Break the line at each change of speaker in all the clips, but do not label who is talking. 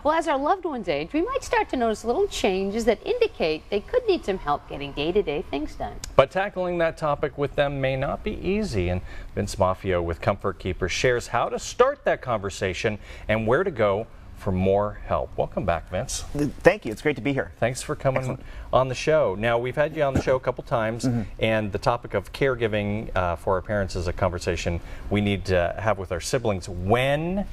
Well, as our loved ones age, we might start to notice little changes that indicate they could need some help getting day-to-day things done.
But tackling that topic with them may not be easy, and Vince Maffeo with Comfort Keepers shares how to start that conversation and where to go for more help. Welcome back, Vince.
Thank you. It's great to be here.
Thanks for coming on the show. Now, we've had you on the show a couple times, and the topic of caregiving for our parents is a conversation we need to have with our siblings. When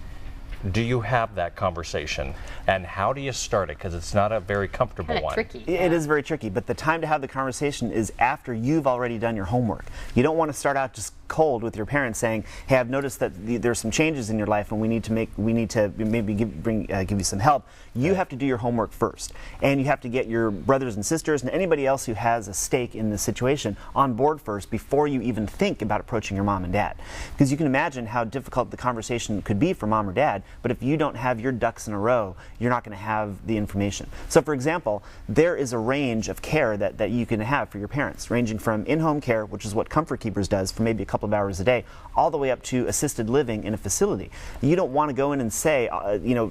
do you have that conversation, and how do you start it? Because it's not a very comfortable one.
Tricky.
It is very tricky, but the time to have the conversation is after you've already done your homework. You don't want to start out just cold with your parents saying, "Hey, I've noticed that there's some changes in your life, and we need to maybe give you some help." You have to do your homework first, and you have to get your brothers and sisters and anybody else who has a stake in this situation on board first before you even think about approaching your mom and dad. Because you can imagine how difficult the conversation could be for mom or dad, but if you don't have your ducks in a row, you're not going to have the information. So, for example, there is a range of care that you can have for your parents, ranging from in-home care, which is what Comfort Keepers does for maybe a couple of hours a day, all the way up to assisted living in a facility. You don't want to go in and say,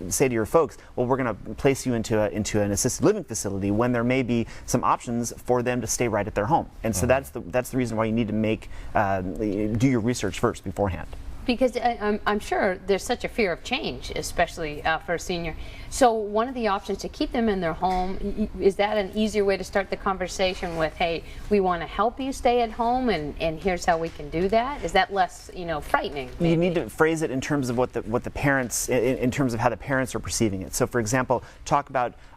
say to your folks, well, we're going to place you into an assisted living facility when there may be some options for them to stay right at their home. And so that's the reason why you need to do your research first beforehand.
Because I'm sure there's such a fear of change, especially for a senior. So one of the options to keep them in their home, is that an easier way to start the conversation with, hey, we want to help you stay at home, and here's how we can do that? Is that less, frightening? Maybe?
You need to phrase it in terms of what the parents, in terms of how the parents are perceiving it. So, for example,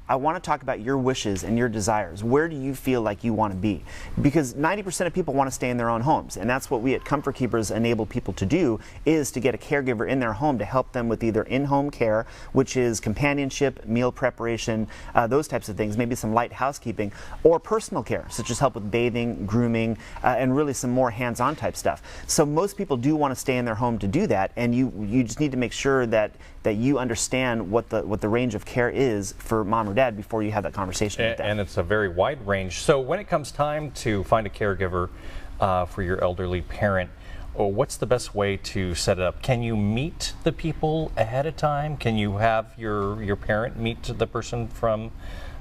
I want to talk about your wishes and your desires. Where do you feel like you want to be? Because 90% of people want to stay in their own homes, and that's what we at Comfort Keepers enable people to do, is to get a caregiver in their home to help them with either in-home care, which is companionship, meal preparation, those types of things, maybe some light housekeeping, or personal care, such as help with bathing, grooming, and really some more hands-on type stuff. So most people do want to stay in their home to do that, and you just need to make sure that you understand what the range of care is for mom or dad before you have that conversation with them.
And it's a very wide range. So when it comes time to find a caregiver for your elderly parent, what's the best way to set it up? Can you meet the people ahead of time? Can you have your parent meet the person from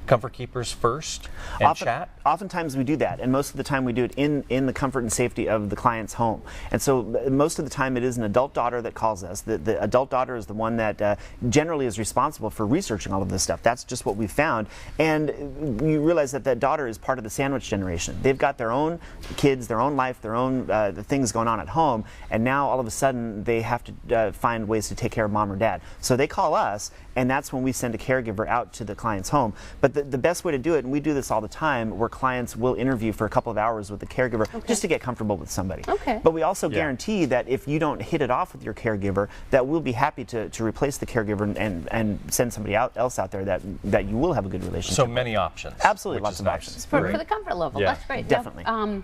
Comfort Keepers first and chat?
Oftentimes we do that, and most of the time we do it in the comfort and safety of the client's home. And so most of the time it is an adult daughter that calls us. The adult daughter is the one that generally is responsible for researching all of this stuff. That's just what we've found. And you realize that daughter is part of the sandwich generation. They've got their own kids, their own life, their own things going on at home, and now all of a sudden they have to find ways to take care of mom or dad. So they call us, and that's when we send a caregiver out to the client's home. But the best way to do it, and we do this all the time, where clients will interview for a couple of hours with the caregiver just to get comfortable with somebody. But we also guarantee that if you don't hit it off with your caregiver, that we'll be happy to replace the caregiver and send somebody else out there that you will have a good relationship
So
with.
many options.
Absolutely, lots of options.
For the comfort level, that's great.
Definitely.
Now,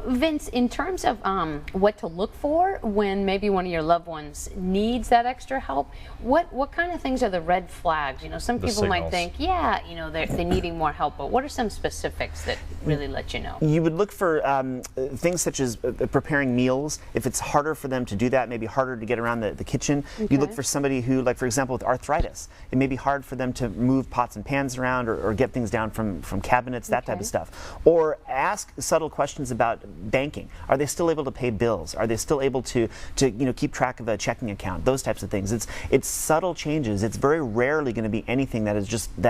Vince, in terms of what to look for when maybe one of your loved ones needs that extra help, what kind of things are the red flags? Some people might think, they're needing more help, but what are some specifics that really let you know? You
would look for things such as preparing meals. If it's harder for them to do that, maybe harder to get around the kitchen, you look for somebody who, like for example with arthritis, it may be hard for them to move pots and pans around or get things down from cabinets, that type of stuff. Or ask subtle questions about banking. Are they still able to pay bills? Are they still able to keep track of a checking account? Those types of things. It's subtle changes. It's very rarely going to be anything that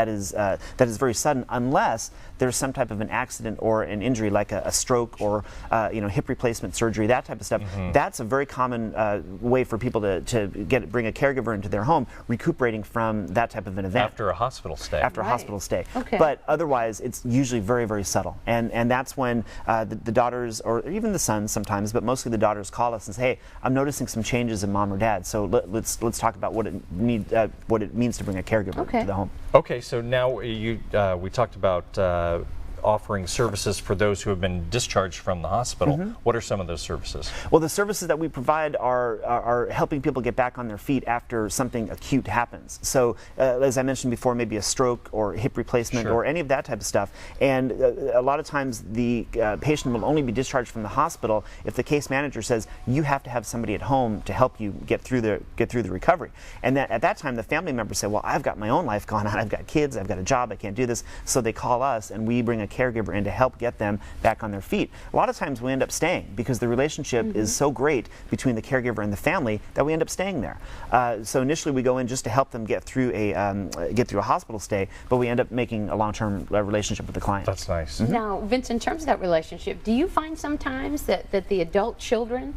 is very sudden, unless there's some type of an accident or an injury like a stroke or hip replacement surgery, that type of stuff. That's a very common way for people to bring a caregiver into their home, recuperating from that type of an event.
After a hospital stay.
After a hospital stay. But otherwise, it's usually very, very subtle. And that's when the daughters, or even the sons sometimes, but mostly the daughters, call us and say, hey, I'm noticing some changes in mom or dad, so let's talk about what it means to bring a caregiver to the home.
Okay, so now we talked about offering services for those who have been discharged from the hospital. What are some of those services?
Well, the services that we provide are helping people get back on their feet after something acute happens. So, as I mentioned before, maybe a stroke or hip replacement or any of that type of stuff. And a lot of times the patient will only be discharged from the hospital if the case manager says you have to have somebody at home to help you get through the recovery. And at that time, the family members say, well, I've got my own life going on. I've got kids. I've got a job. I can't do this. So they call us, and we bring a caregiver in to help get them back on their feet. A lot of times we end up staying because the relationship is so great between the caregiver and the family that we end up staying there. So initially we go in just to help them get through a hospital stay, but we end up making a long-term relationship with the client.
That's nice.
Now, Vince, in terms of that relationship, do you find sometimes that the adult children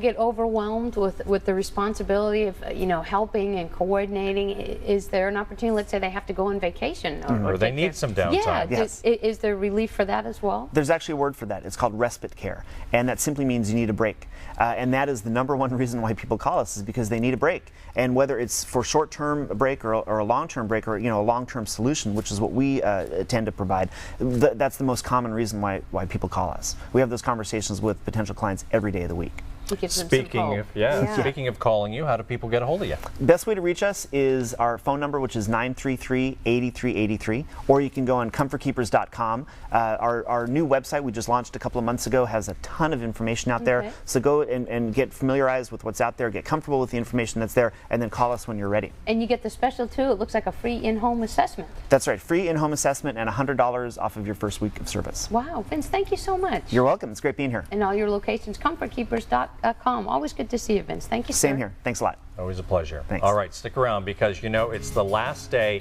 get overwhelmed with the responsibility of helping and coordinating? Is there an opportunity? Let's say they have to go on vacation,
or they need some downtime.
Yeah.
Yes.
Is there relief for that as well?
There's actually a word for that. It's called respite care, and that simply means you need a break. And that is the number one reason why people call us, is because they need a break. And whether it's for short-term break or a long-term break, or a long-term solution, which is what we tend to provide, that's the most common reason why people call us. We have those conversations with potential clients every day of the week.
Speaking of calling you, how do people get a hold of you?
Best way to reach us is our phone number, which is 933-8383, or you can go on comfortkeepers.com. Our new website we just launched a couple of months ago has a ton of information out there. So go and get familiarized with what's out there, get comfortable with the information that's there, and then call us when you're ready.
And you get the special too. It looks like a free in-home assessment.
That's right, free in-home assessment and $100 off of your first week of service.
Wow, Vince, thank you so much.
You're welcome. It's great being here.
And all your locations, comfortkeepers.com. Always good to see you, Vince. Thank you, sir.
Same here. Thanks a lot.
Always a pleasure.
Thanks.
All right, stick around because it's the last day